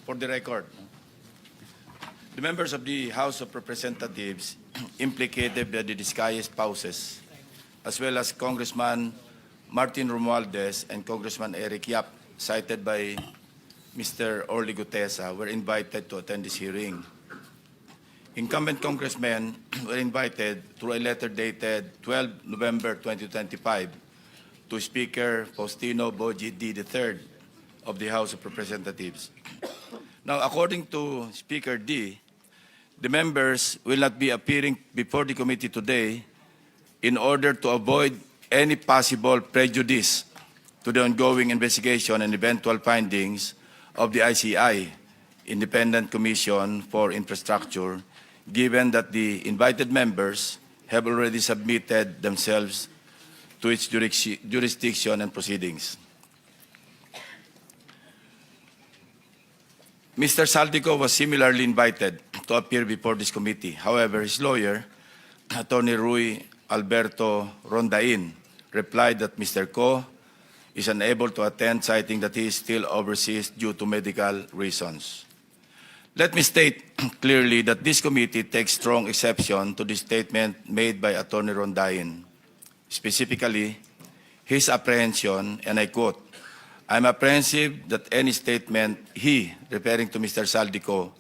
For the record, the members of the House of Representatives implicated by the Discaya spouses, as well as Congressman Martin Romualdez and Congressman Eric Yap, cited by Mr. Orly Gutesa, were invited to attend this hearing. Incumbent congressmen were invited through a letter dated 12 November 2025 to Speaker Faustino Boji D. III of the House of Representatives. Now, according to Speaker D, the members will not be appearing before the committee today in order to avoid any possible prejudice to the ongoing investigation and eventual findings of the ICI, Independent Commission for Infrastructure, given that the invited members have already submitted themselves to its jurisdiction and proceedings. Mr. Saldico was similarly invited to appear before this committee. However, his lawyer, Attorney Rui Alberto Rondain, replied that Mr. Co is unable to attend, citing that he is still overseas due to medical reasons. Let me state clearly that this committee takes strong exception to the statement made by Attorney Rondain, specifically his apprehension, and I quote, "I'm apprehensive that any statement he," referring to Mr. Saldico,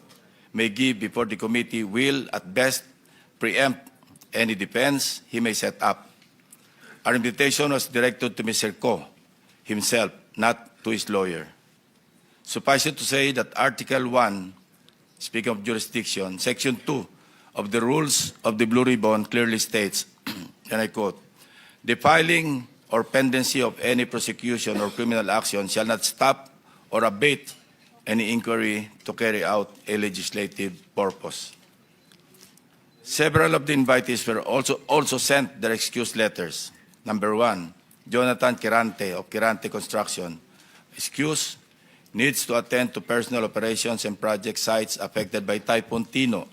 "may give before the committee will at best preempt any defense he may set up." Our invitation was directed to Mr. Co himself, not to his lawyer. Suffice it to say that Article 1, speaking of jurisdiction, Section 2 of the Rules of the Blue Ribbon clearly states, and I quote, "The filing or pendency of any prosecution or criminal action shall not stop or abate any inquiry to carry out a legislative purpose." Several of the invitees were also sent their excuse letters. Number 1, Jonathan Quirante of Quirante Construction. Excuse, needs to attend to personal operations and project sites affected by Typhoon Tino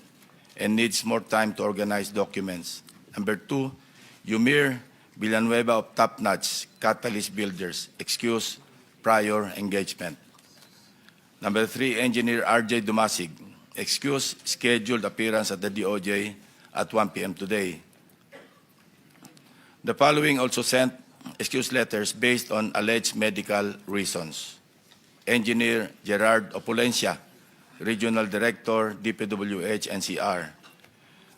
and needs more time to organize documents. Number 2, Yumir Villanueva of Top Notch Catalyst Builders. Excuse, prior engagement. Number 3, Engineer RJ Dumasig. Excuse, scheduled appearance at the DOJ at 1 p.m. today. The following also sent excuse letters based on alleged medical reasons. Engineer Gerard Opulencia, Regional Director, DPWH NCR.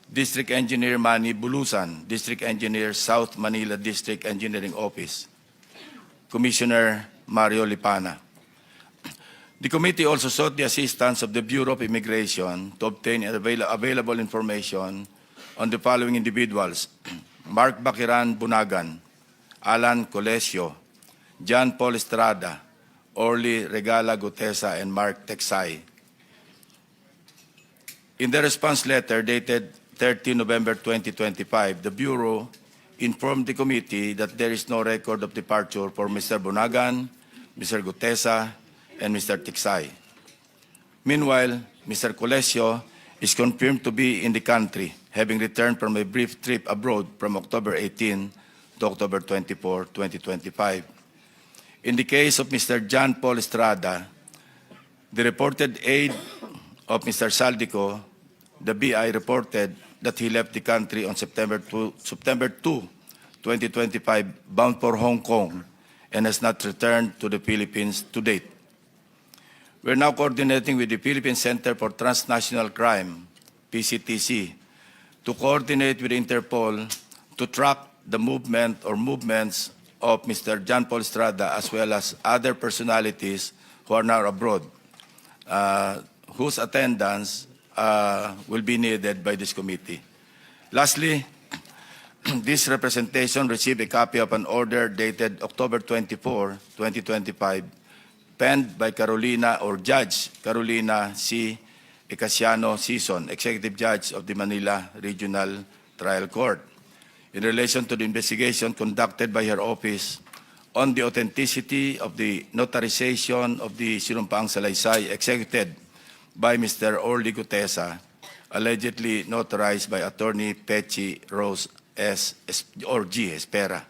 District Engineer Manny Bulusan, District Engineer, South Manila District Engineering Office. Commissioner Mario Lipana. The committee also sought the assistance of the Bureau of Immigration to obtain available information on the following individuals: Mark Bakiran Bunagan, Alan Colesio, John Paul Estrada, Orly Regala Gutesa, and Mark Texay. In the response letter dated 30 November 2025, the Bureau informed the committee that there is no record of departure for Mr. Bunagan, Mr. Gutesa, and Mr. Texay. Meanwhile, Mr. Colesio is confirmed to be in the country, having returned from a brief trip abroad from October 18 to October 24, 2025. In the case of Mr. John Paul Estrada, the reported aide of Mr. Saldico, the BI reported that he left the country on September 2, 2025, bound for Hong Kong, and has not returned to the Philippines to date. We're now coordinating with the Philippine Center for Transnational Crime, PCTC, to coordinate with Interpol to track the movement or movements of Mr. John Paul Estrada, as well as other personalities who are now abroad, whose attendance will be needed by this committee. Lastly, this representation received a copy of an order dated October 24, 2025, penned by Carolina or Judge Carolina C. Ecasiano Sison, Executive Judge of the Manila Regional Trial Court, in relation to the investigation conducted by her office on the authenticity of the notarization of the Sinumpaang Salaysay executed by Mr. Orly Gutesa, allegedly notarized by Attorney Pechi Rose S. or G. Espera.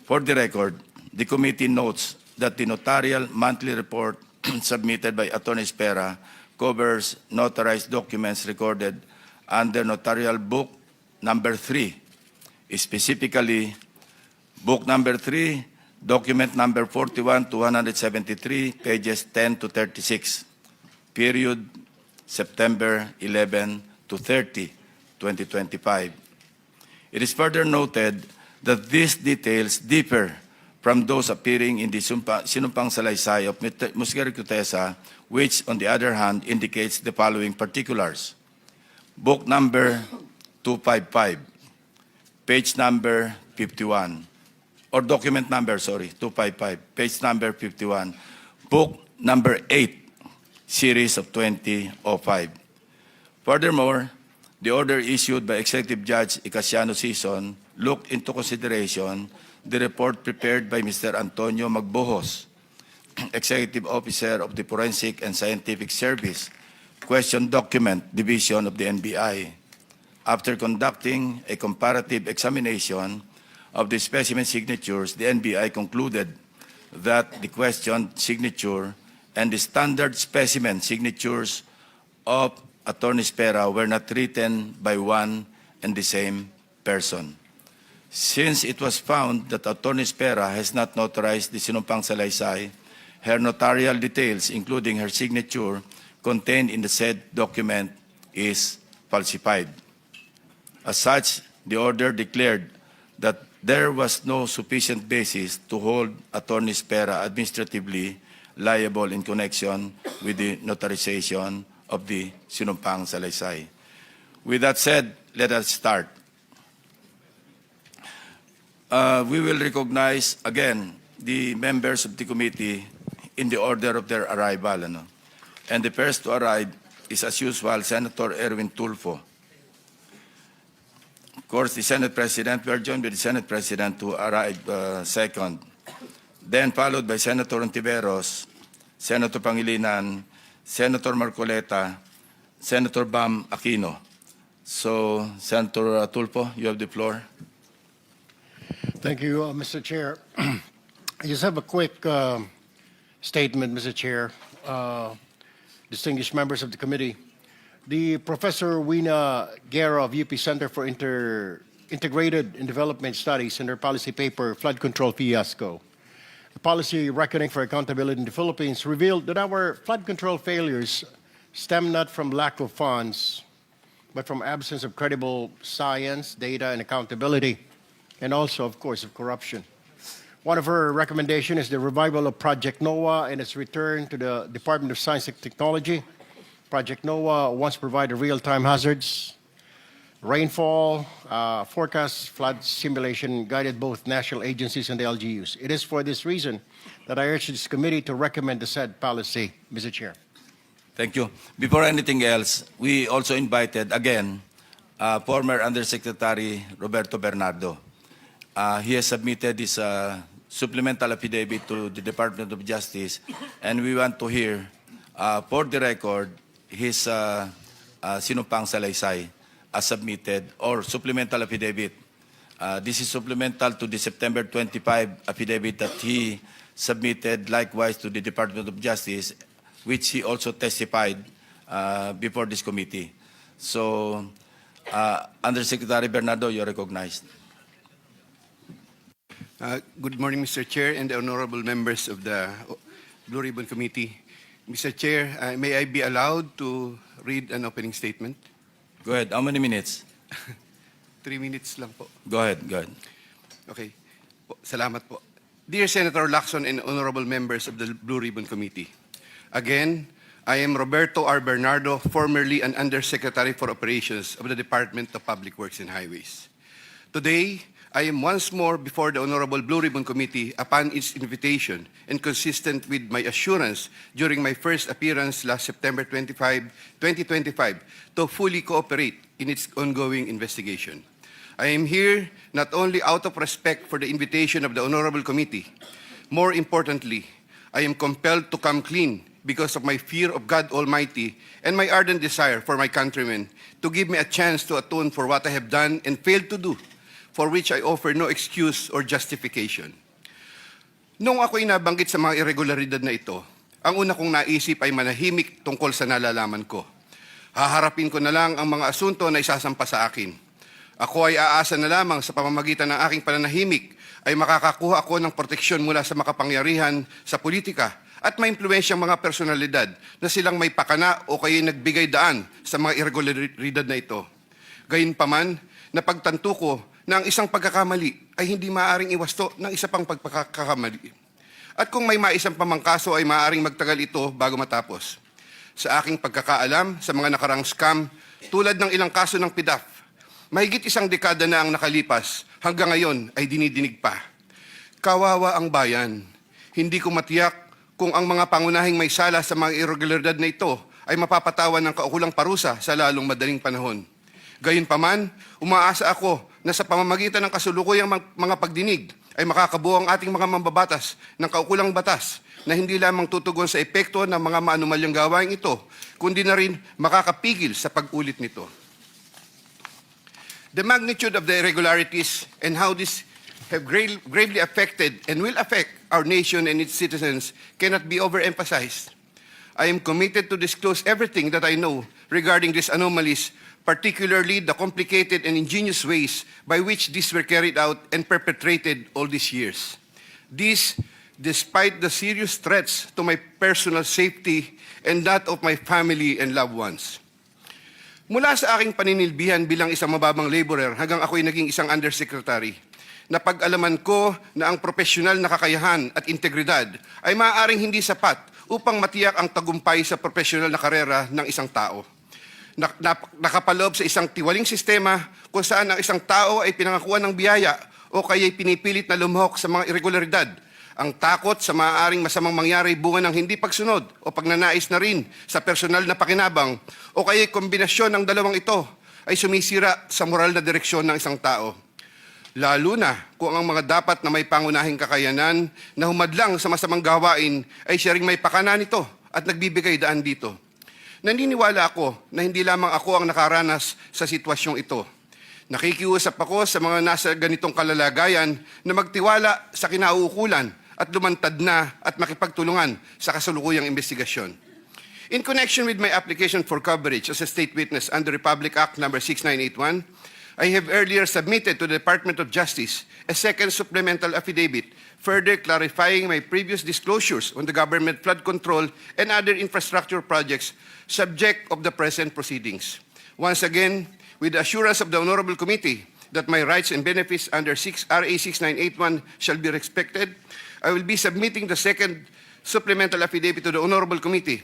For the record, the committee notes that the notarial monthly report submitted by Attorney Spera covers notarized documents recorded under Notarial Book Number 3, specifically Book Number 3, Document Number 41 to 173, pages 10 to 36, period September 11 to 30, 2025. It is further noted that these details differ from those appearing in the sinumpang salaysay of Musgari Cutesa, which, on the other hand, indicates the following particulars. Book number 255, page number 51, or document number, 255, page number 51, book number 8, series of 2005. Furthermore, the order issued by Executive Judge Icasiano Sison looked into consideration the report prepared by Mr. Antonio Magbojos, Executive Officer of the Forensic and Scientific Service, Question Document Division of the NBI. After conducting a comparative examination of the specimen signatures, the NBI concluded that the questioned signature and the standard specimen signatures of Attorney Spera were not written by one and the same person. Since it was found that Attorney Spera has not notarized the sinumpang salaysay, her notarial details, including her signature, contained in the said document is falsified. As such, the order declared that there was no sufficient basis to hold Attorney Spera administratively liable in connection with the notarization of the sinumpang salaysay. With that said, let us start. We will recognize again the members of the committee in the order of their arrival. And the first to arrive is, as usual, Senator Erwin Tulfo. Of course, the Senate President, we are joined by the Senate President to arrive second. Then followed by Senator Ontiveros, Senator Pangilinan, Senator Marcoleta, Senator Bam Aquino. So, Senator Tulfo, you have the floor. Thank you, Mr. Chair. I just have a quick statement, Mr. Chair. Distinguished members of the committee. The Professor Wina Guerra of UP Center for Integrated and Development Studies in their policy paper, Flood Control Fiasco, the policy reckoning for accountability in the Philippines, revealed that our flood control failures stem not from lack of funds, but from absence of credible science, data, and accountability, and also, of course, of corruption. One of her recommendations is the revival of Project NOAA and its return to the Department of Science and Technology. Project NOAA once provided real-time hazards, rainfall, forecast, flood simulation, guided both national agencies and the LGUs. It is for this reason that I urge this committee to recommend the said policy, Mr. Chair. Thank you. Before anything else, we also invited, again, former Undersecretary Roberto Bernardo. He has submitted his supplemental affidavit to the Department of Justice, and we want to hear, for the record, his sinumpang salaysay as submitted, or supplemental affidavit. This is supplemental to the September 25 affidavit that he submitted likewise to the Department of Justice, which he also testified before this committee. So, Undersecretary Bernardo, you're recognized. Good morning, Mr. Chair and the honorable members of the Blue Ribbon Committee. Mr. Chair, may I be allowed to read an opening statement? Go ahead. How many minutes? 3 minutes lang po. Go ahead. Okay. Salamat po. Dear Senator Lacson and honorable members of the Blue Ribbon Committee, again, I am Roberto R. Bernardo, formerly an Undersecretary for Operations of the Department of Public Works and Highways. Today, I am once more before the Honorable Blue Ribbon Committee upon its invitation and consistent with my assurance during my first appearance last September 25, 2025 to fully cooperate in its ongoing investigation. I am here not only out of respect for the invitation of the Honorable Committee, more importantly, I am compelled to come clean because of my fear of God Almighty and my ardent desire for my countrymen to give me a chance to atone for what I have done and failed to do, for which I offer no excuse or justification. Noong ako'y nabanggit sa mga irregularidad na ito, ang una kong naisip ay manahimik tungkol sa nalalaman ko. Haharapin ko na lang ang mga asunto na isasampa sa akin. Ako ay aasa na lamang sa pamamagitan ng aking pananahimik ay makakakuha ako ng proteksyon mula sa makapangyarihan sa politika at maimpluwensyang mga personalidad na silang may pakana o kaya nagbigay daan sa mga irregularidad na ito. Gayunpaman, napagtanto ko na ang isang pagkakamali ay hindi maaaring iwasto ng isa pang pagkakamali. At kung may maisang pamangkaso ay maaaring magtagal ito bago matapos. Sa aking pagkakaalam sa mga nakarang scam, tulad ng ilang kaso ng PDAF, mahigit isang dekada na ang nakalipas, hanggang ngayon ay dinidinig pa. Kawawa ang bayan. Hindi ko matiyak kung ang mga pangunahing may sala sa mga irregularidad na ito ay mapapatawan ng kaukulang parusa sa lalong madaling panahon. Gayunpaman, umaasa ako na sa pamamagitan ng kasulukuyang mga pagdinig ay makakabuo ang ating mga mambabatas ng kaukulang batas na hindi lamang tutugon sa epekto ng mga maanumalyang gawain ito, kundi na rin makakapigil sa pag-ulit nito. The magnitude of the irregularities and how this have gravely affected and will affect our nation and its citizens cannot be overemphasized. I am committed to disclose everything that I know regarding these anomalies, particularly the complicated and ingenious ways by which these were carried out and perpetrated all these years. This, despite the serious threats to my personal safety and that of my family and loved ones. Mula sa aking paninilbihan bilang isang mababang laborer hanggang ako'y naging isang undersecretary, napag-alaman ko na ang profesional na kakayahan at integridad ay maaaring hindi sapat upang matiyak ang tagumpay sa profesional na karera ng isang tao. Nakapaloob sa isang tiwaling sistema kung saan ang isang tao ay pinangakuan ng biyaya o kaya'y pinipilit na lumahok sa mga irregularidad. Ang takot sa maaaring masamang mangyari bunga ng hindi pagsunod o pagnanais na rin sa personal na pakinabang o kaya'y kombinasyon ng dalawang ito ay sumisira sa moral na direksyon ng isang tao. Lalo na kung ang mga dapat na may pangunahing kakayanan na humadlang sa masamang gawain ay siya ring may pakana nito at nagbibigay daan dito. Naniniwala ako na hindi lamang ako ang nakaranas sa sitwasyong ito. Nakikiusap ako sa mga nasa ganitong kalalagayan na magtiwala sa kinauukulan at lumantad na at makipagtulungan sa kasalukuyang investigasyon. In connection with my application for coverage as a state witness under Republic Act No. 6981, I have earlier submitted to the Department of Justice a second supplemental affidavit, further clarifying my previous disclosures on the government flood control and other infrastructure projects subject of the present proceedings. Once again, with the assurance of the Honorable Committee that my rights and benefits under RA 6981 shall be respected, I will be submitting the second supplemental affidavit to the Honorable Committee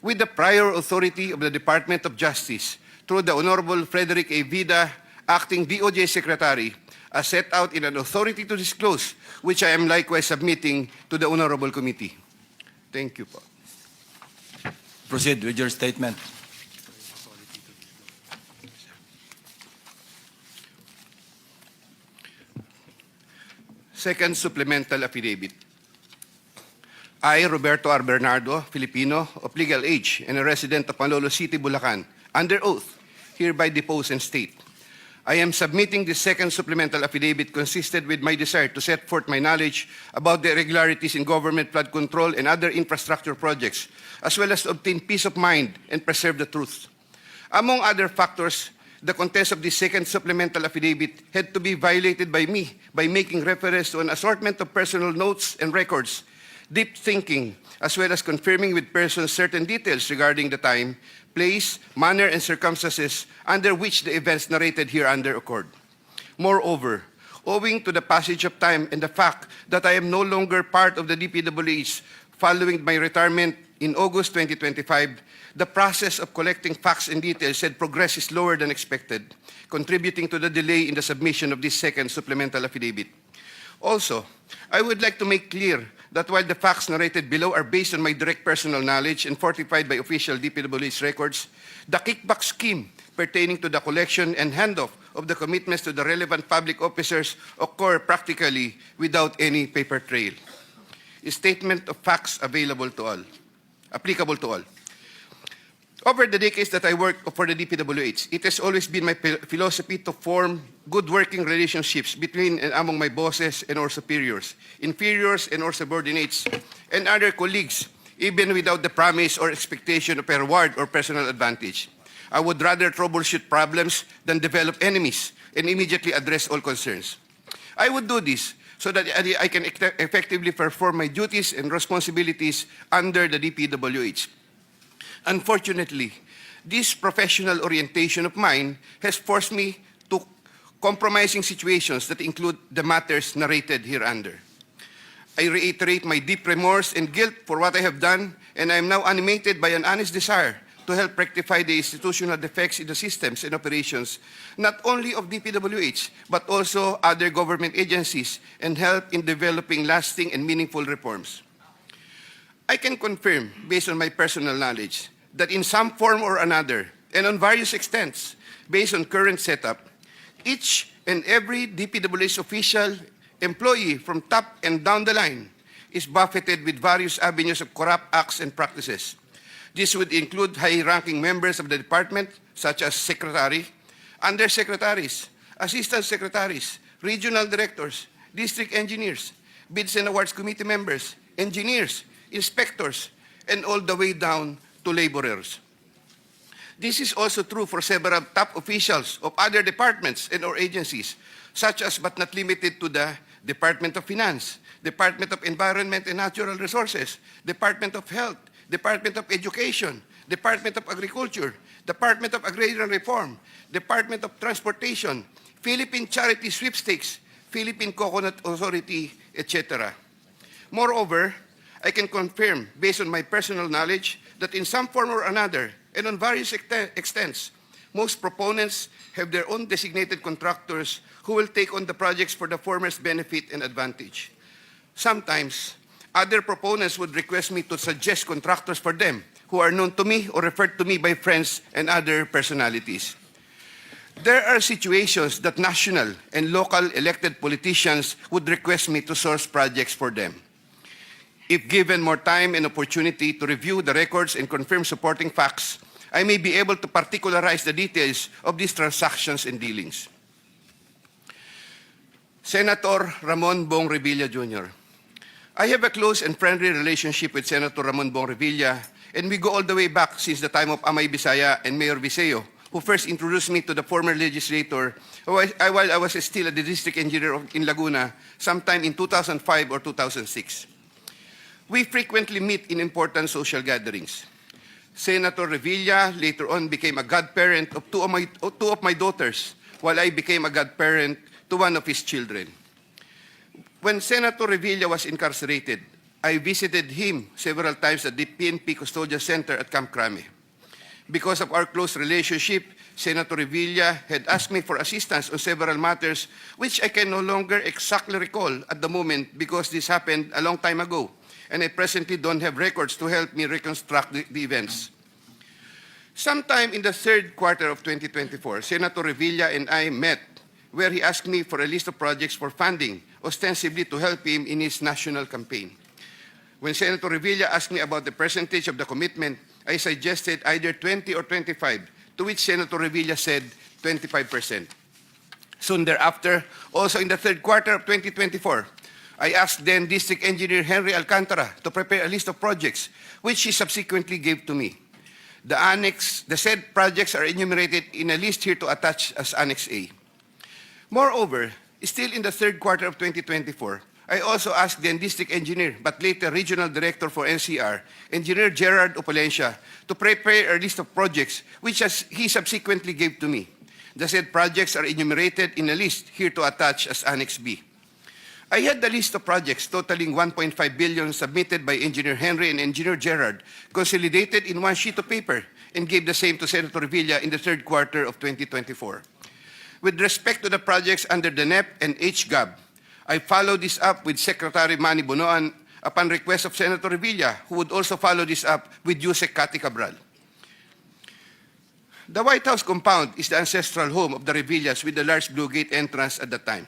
with the prior authority of the Department of Justice through the Honorable Frederick A. Vida, Acting DOJ Secretary, as set out in an authority to disclose, which I am likewise submitting to the Honorable Committee. Thank you po. Proceed with your statement. Second supplemental affidavit. I, Roberto R. Bernardo, Filipino, of legal age and a resident of Panlolo City, Bulacan, under oath, hereby depose and state. I am submitting this second supplemental affidavit consistent with my desire to set forth my knowledge about the irregularities in government flood control and other infrastructure projects, as well as to obtain peace of mind and preserve the truth. Among other factors, the contents of this second supplemental affidavit had to be violated by me by making reference to an assortment of personal notes and records, deep thinking, as well as confirming with persons certain details regarding the time, place, manner, and circumstances under which the events narrated hereunder occurred. Moreover, owing to the passage of time and the fact that I am no longer part of the DPWH following my retirement in August 2025, the process of collecting facts and details had progressed slower than expected, contributing to the delay in the submission of this second supplemental affidavit. Also, I would like to make clear that while the facts narrated below are based on my direct personal knowledge and fortified by official DPWH records, the kickback scheme pertaining to the collection and handoff of the commitments to the relevant public officers occur practically without any paper trail. A statement of facts available to all, applicable to all. Over the decades that I worked for the DPWH, it has always been my philosophy to form good working relationships between and among my bosses and or superiors, inferiors and or subordinates, and other colleagues even without the promise or expectation of a reward or personal advantage. I would rather troubleshoot problems than develop enemies and immediately address all concerns. I would do this so that I can effectively perform my duties and responsibilities under the DPWH. Unfortunately, this professional orientation of mine has forced me to compromising situations that include the matters narrated hereunder. I reiterate my deep remorse and guilt for what I have done, and I am now animated by an honest desire to help rectify the institutional defects in the systems and operations, not only of DPWH, but also other government agencies, and help in developing lasting and meaningful reforms. I can confirm, based on my personal knowledge, that in some form or another, and on various extents, based on current setup, each and every DPWH official, employee from top and down the line is buffeted with various avenues of corrupt acts and practices. This would include high-ranking members of the department, such as secretary, undersecretaries, assistant secretaries, regional directors, district engineers, bids and awards committee members, engineers, inspectors, and all the way down to laborers. This is also true for several top officials of other departments and or agencies, such as but not limited to the Department of Finance, Department of Environment and Natural Resources, Department of Health, Department of Education, Department of Agriculture, Department of Agrarian Reform, Department of Transportation, Philippine Charity Sweepstakes, Philippine Coconut Authority, etc. Moreover, I can confirm, based on my personal knowledge, that in some form or another, and on various extents, most proponents have their own designated contractors who will take on the projects for the former's benefit and advantage. Sometimes, other proponents would request me to suggest contractors for them who are known to me or referred to me by friends and other personalities. There are situations that national and local elected politicians would request me to source projects for them. If given more time and opportunity to review the records and confirm supporting facts, I may be able to particularize the details of these transactions and dealings. Senator Ramon Bong Revilla Jr. I have a close and friendly relationship with Senator Ramon Bong Revilla, and we go all the way back since the time of Amay Bisaya and Mayor Viseo, who first introduced me to the former legislator while I was still a district engineer in Laguna sometime in 2005 or 2006. We frequently meet in important social gatherings. Senator Revilla later on became a godparent of two of my daughters, while I became a godparent to one of his children. When Senator Revilla was incarcerated, I visited him several times at the PNP Custodial Center at Camp Crame. Because of our close relationship, Senator Revilla had asked me for assistance on several matters which I can no longer exactly recall at the moment because this happened a long time ago, and I presently don't have records to help me reconstruct the events. Sometime in the third quarter of 2024, Senator Revilla and I met where he asked me for a list of projects for funding, ostensibly to help him in his national campaign. When Senator Revilla asked me about the percentage of the commitment, I suggested either 20 or 25, to which Senator Revilla said 25%. Soon thereafter, also in the third quarter of 2024, I asked then District Engineer Henry Alcantara to prepare a list of projects, which he subsequently gave to me. The said projects are enumerated in a list here to attach as Annex A. Moreover, still in the third quarter of 2024, I also asked then District Engineer, but later Regional Director for NCR, Engineer Gerard Opalencia, to prepare a list of projects, which he subsequently gave to me. The said projects are enumerated in a list here to attach as Annex B. I had the list of projects totaling 1.5 billion submitted by Engineer Henry and Engineer Gerard, consolidated in one sheet of paper, and gave the same to Senator Revilla in the third quarter of 2024. With respect to the projects under the NEP and HGAB, I followed this up with Secretary Manny Bonoan upon request of Senator Revilla, who would also follow this up with Usec Cathy Cabral. The White House compound is the ancestral home of the Revillas with the large Blue Gate entrance at the time.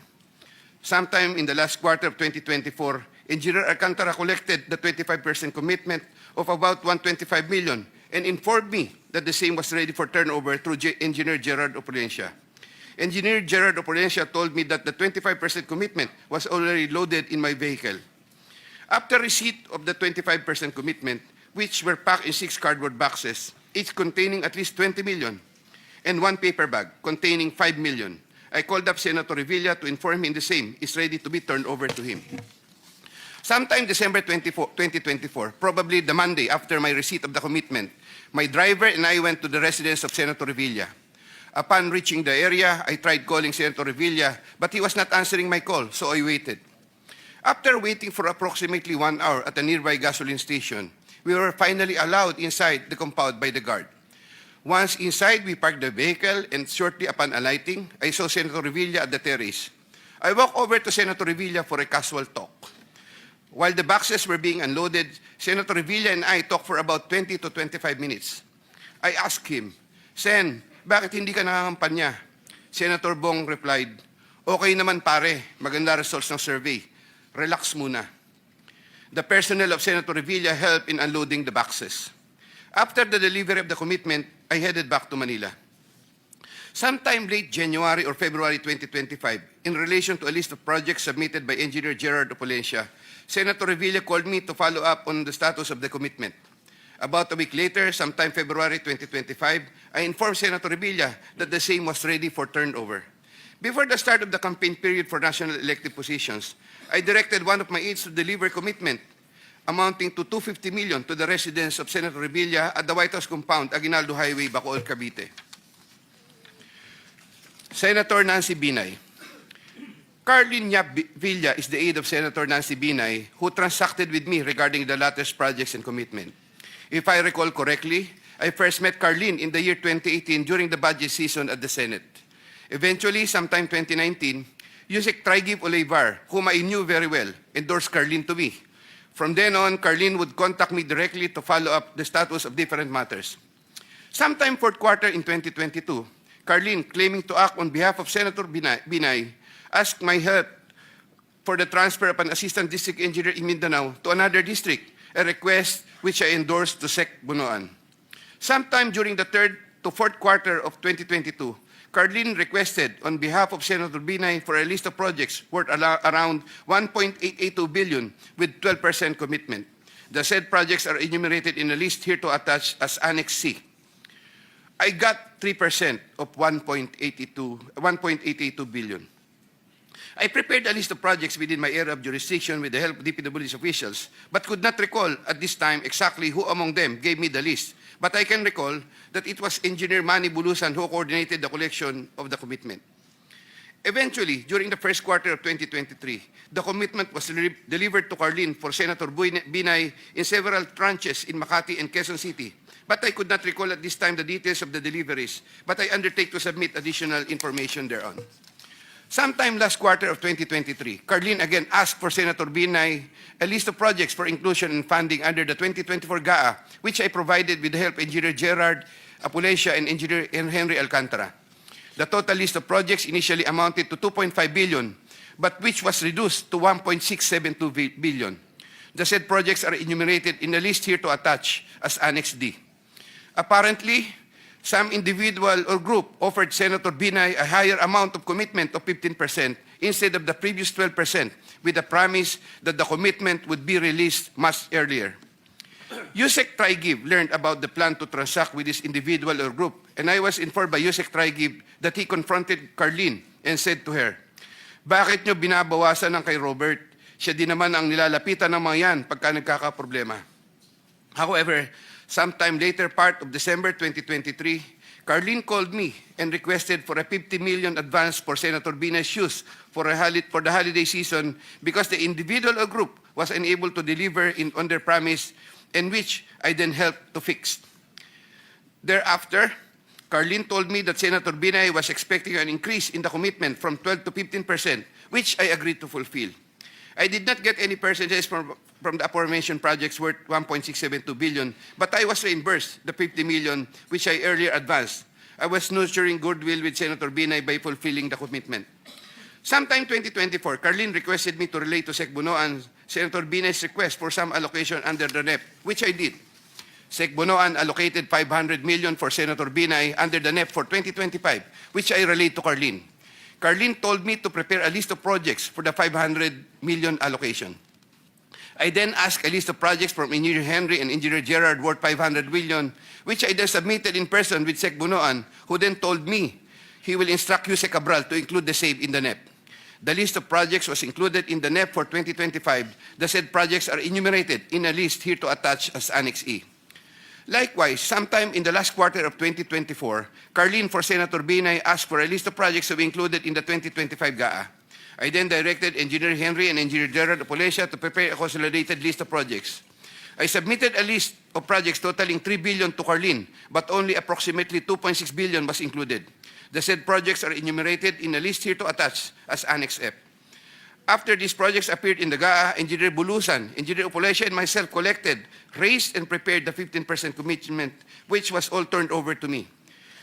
Sometime in the last quarter of 2024, Engineer Alcantara collected the 25% commitment of about 125 million and informed me that the same was ready for turnover through Engineer Gerard Opalencia. Engineer Gerard Opalencia told me that the 25% commitment was already loaded in my vehicle. After receipt of the 25% commitment, which were packed in 6 cardboard boxes, each containing at least 20 million, and 1 paper bag containing 5 million. I called up Senator Revilla to inform him the same is ready to be turned over to him. Sometime December 2024, probably the Monday after my receipt of the commitment, my driver and I went to the residence of Senator Revilla. Upon reaching the area, I tried calling Senator Revilla, but he was not answering my call, so I waited. After waiting for approximately 1 hour at a nearby gasoline station, we were finally allowed inside the compound by the guard. Once inside, we parked the vehicle, and shortly upon alighting, I saw Senator Revilla at the terrace. I walked over to Senator Revilla for a casual talk. While the boxes were being unloaded, Senator Revilla and I talked for about 20 to 25 minutes. I asked him, "Sen, bakit hindi ka nangangampanya?" Senator Bong replied, "Okay naman pare, maganda results ng survey. Relax muna." The personnel of Senator Revilla helped in unloading the boxes. After the delivery of the commitment, I headed back to Manila. Sometime late January or February 2025, in relation to a list of projects submitted by Engineer Gerard Opulencia, Senator Revilla called me to follow up on the status of the commitment. About a week later, sometime February 2025, I informed Senator Revilla that the same was ready for turnover. Before the start of the campaign period for national elective positions, I directed one of my aides to deliver commitment amounting to 250 million to the residence of Senator Revilla at the White House compound, Aguinaldo Highway, Bacoor, Cavite. Senator Nancy Binay. Carlin Yap Villa is the aide of Senator Nancy Binay, who transacted with me regarding the latter's projects and commitment. If I recall correctly, I first met Carlin in the year 2018 during the budget season at the Senate. Eventually, sometime 2019, Usec Trigib Olivar, whom I knew very well, endorsed Carlin to me. From then on, Carlin would contact me directly to follow up the status of different matters. Sometime fourth quarter in 2022, Carlin, claiming to act on behalf of Senator Binay, asked my help for the transfer of an assistant district engineer in Mindanao to another district, a request which I endorsed to Sept Bunoan. Sometime during the third to fourth quarter of 2022, Carlin requested on behalf of Senator Binay for a list of projects worth around 1.882 billion with 12% commitment. The said projects are enumerated in a list here to attach as Annex C. I got 3% of 1.882 billion. I prepared a list of projects within my area of jurisdiction with the help of DPWH officials, but could not recall at this time exactly who among them gave me the list. But I can recall that it was Engineer Manny Bulusan who coordinated the collection of the commitment. Eventually, during the first quarter of 2023, the commitment was delivered to Carlin for Senator Binay in several tranches in Makati and Quezon City. But I could not recall at this time the details of the deliveries, but I undertake to submit additional information thereon. Sometime last quarter of 2023, Carlin again asked for Senator Binay a list of projects for inclusion and funding under the 2024 GAA, which I provided with the help of Engineer Gerard Opulencia and Engineer Henry Alcantara. The total list of projects initially amounted to 2.5 billion, but which was reduced to 1.672 billion. The said projects are enumerated in the list here to attach as Annex D. Apparently, some individual or group offered Senator Binay a higher amount of commitment of 15% instead of the previous 12%, with the promise that the commitment would be released much earlier. Usec Trigib learned about the plan to transact with this individual or group, and I was informed by Usec Trigib that he confronted Carlin and said to her, "Bakit nyo binabawasan ng kay Robert? Siya din naman ang nilalapitan ng mga yan pagka nagkakaproblema." However, sometime later part of December 2023, Carlin called me and requested for a 50 million advance for Senator Binay's use for the holiday season because the individual or group was unable to deliver on their promise, and which I then helped to fix. Thereafter, Carlin told me that Senator Binay was expecting an increase in the commitment from 12 to 15%, which I agreed to fulfill. I did not get any percentages from the aforementioned projects worth 1.672 billion, but I was reimbursed the 50 million which I earlier advanced. I was nurturing goodwill with Senator Binay by fulfilling the commitment. Sometime 2024, Carlin requested me to relate to Sec Bunoan Senator Binay's request for some allocation under the NEP, which I did. Sec Bunoan allocated 500 million for Senator Binay under the NEP for 2025, which I relayed to Carlin. Carlin told me to prepare a list of projects for the 500 million allocation. I then asked a list of projects from Engineer Henry and Engineer Gerard worth 500 million, which I then submitted in person with Sec Bunoan, who then told me he will instruct Usec Cabral to include the same in the NEP. The list of projects was included in the NEP for 2025. The said projects are enumerated in a list here to attach as Annex E. Likewise, sometime in the last quarter of 2024, Carlin for Senator Binay asked for a list of projects to be included in the 2025 GAA. I then directed Engineer Henry and Engineer Gerard of Polescia to prepare a consolidated list of projects. I submitted a list of projects totaling 3 billion to Carlin, but only approximately 2.6 billion was included. The said projects are enumerated in a list here to attach as Annex F. After these projects appeared in the GAA, Engineer Bulusan, Engineer Opolescia, and myself collected, raised, and prepared the 15% commitment, which was all turned over to me.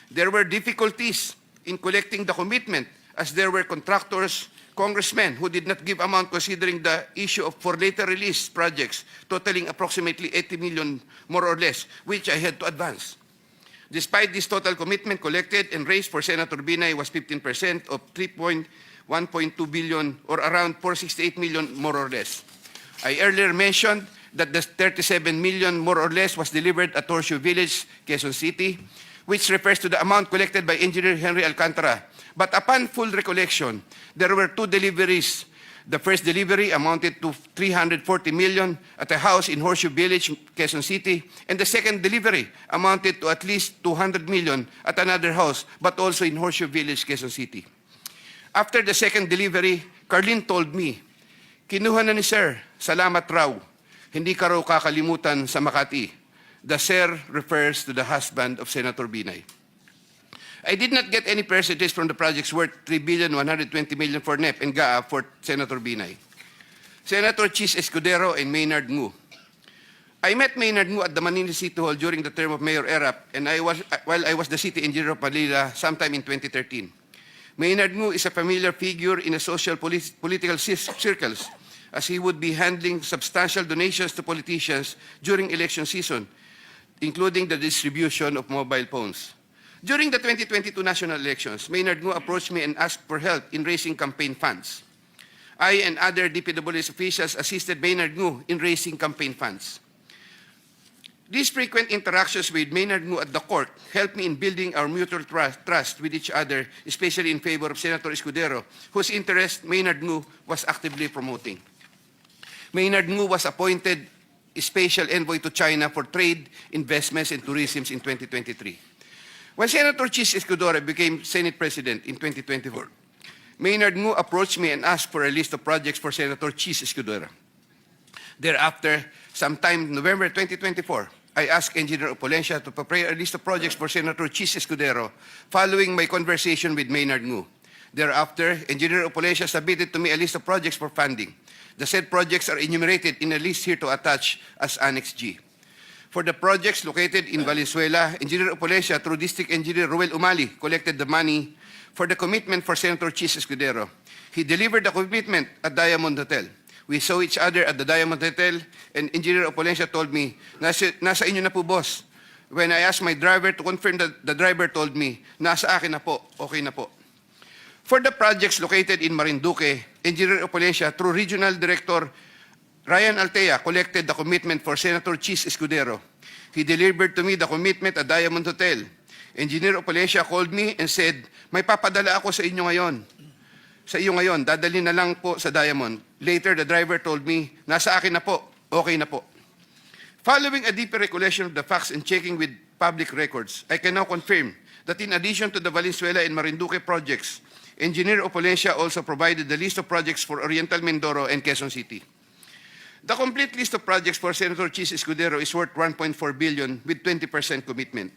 There were difficulties in collecting the commitment as there were contractors, congressmen who did not give amount considering the issue of for later release projects totaling approximately 80 million more or less, which I had to advance. Despite this total commitment collected and raised for Senator Binay was 15% of 1.2 billion or around 468 million more or less. I earlier mentioned that the 37 million more or less was delivered at Horseshoe Village, Quezon City, which refers to the amount collected by Engineer Henry Alcantara. But upon full recollection, there were two deliveries. The first delivery amounted to 340 million at a house in Horseshoe Village, Quezon City, and the second delivery amounted to at least 200 million at another house, but also in Horseshoe Village, Quezon City. After the second delivery, Carlin told me, "Kinuha na ni Sir, salamat raw. Hindi ka raw kakalimutan sa Makati." The Sir refers to the husband of Senator Binay. I did not get any percentages from the projects worth 3,120 million for NEP and GAA for Senator Binay. Senator Chis Escudero and Maynard Ngu. I met Maynard Ngu at the Manila City Hall during the term of Mayor Erap, and while I was the city engineer of Manila sometime in 2013. Maynard Ngu is a familiar figure in the social political circles, as he would be handling substantial donations to politicians during election season, including the distribution of mobile phones. During the 2022 national elections, Maynard Ngu approached me and asked for help in raising campaign funds. I and other DPWH officials assisted Maynard Ngu in raising campaign funds. These frequent interactions with Maynard Ngu at the court helped me in building our mutual trust with each other, especially in favor of Senator Escudero, whose interest Maynard Ngu was actively promoting. Maynard Ngu was appointed Special Envoy to China for Trade, Investments, and Tourism in 2023. When Senator Chis Escudero became Senate President in 2024, Maynard Ngu approached me and asked for a list of projects for Senator Chis Escudero. Thereafter, sometime in November 2024, I asked Engineer Opolescia to prepare a list of projects for Senator Chis Escudero following my conversation with Maynard Ngu. Thereafter, Engineer Opolescia submitted to me a list of projects for funding. The said projects are enumerated in a list here to attach as Annex G. For the projects located in Valenzuela, Engineer Opolescia, through District Engineer Ruel Umali, collected the money for the commitment for Senator Chis Escudero. He delivered the commitment at Diamond Hotel. We saw each other at the Diamond Hotel, and Engineer Opolescia told me, nasa inyo na po, boss. When I asked my driver to confirm, the driver told me, nasa akin na po, okay na po. For the projects located in Marinduque, Engineer Opolescia, through Regional Director Ryan Altea, collected the commitment for Senator Chis Escudero. He delivered to me the commitment at Diamond Hotel. Engineer Opolescia called me and said, "May papadala ako sa inyo ngayon. Dadali na lang po sa Diamond." Later, the driver told me, "Nasa akin na po, okay na po." Following a deeper recollection of the facts and checking with public records, I can now confirm that in addition to the Valenzuela and Marinduque projects, Engineer Opolescia also provided the list of projects for Oriental Mindoro and Quezon City. The complete list of projects for Senator Chis Escudero is worth 1.4 billion with 20% commitment.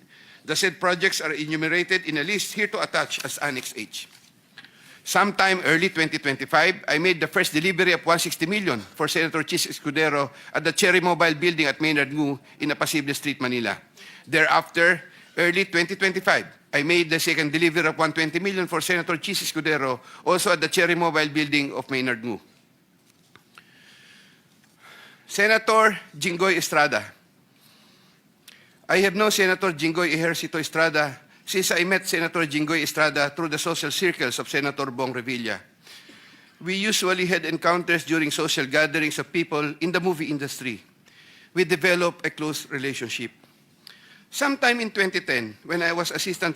The said projects are enumerated in a list here to attach as Annex H. Sometime early 2025, I made the first delivery of 160 million for Senator Chis Escudero at the Cherry Mobile Building at Maynard Ngu in Apacible Street, Manila. Thereafter, early 2025, I made the second delivery of 120 million for Senator Chis Escudero, also at the Cherry Mobile Building of Maynard Ngu. Senator Jinggoy Estrada. I have known Senator Jinggoy Ejercito Estrada since I met Senator Jinggoy Estrada through the social circles of Senator Bong Revilla. we usually had encounters during social gatherings of people in the movie industry. We developed a close relationship. Sometime in 2010, when I was assistant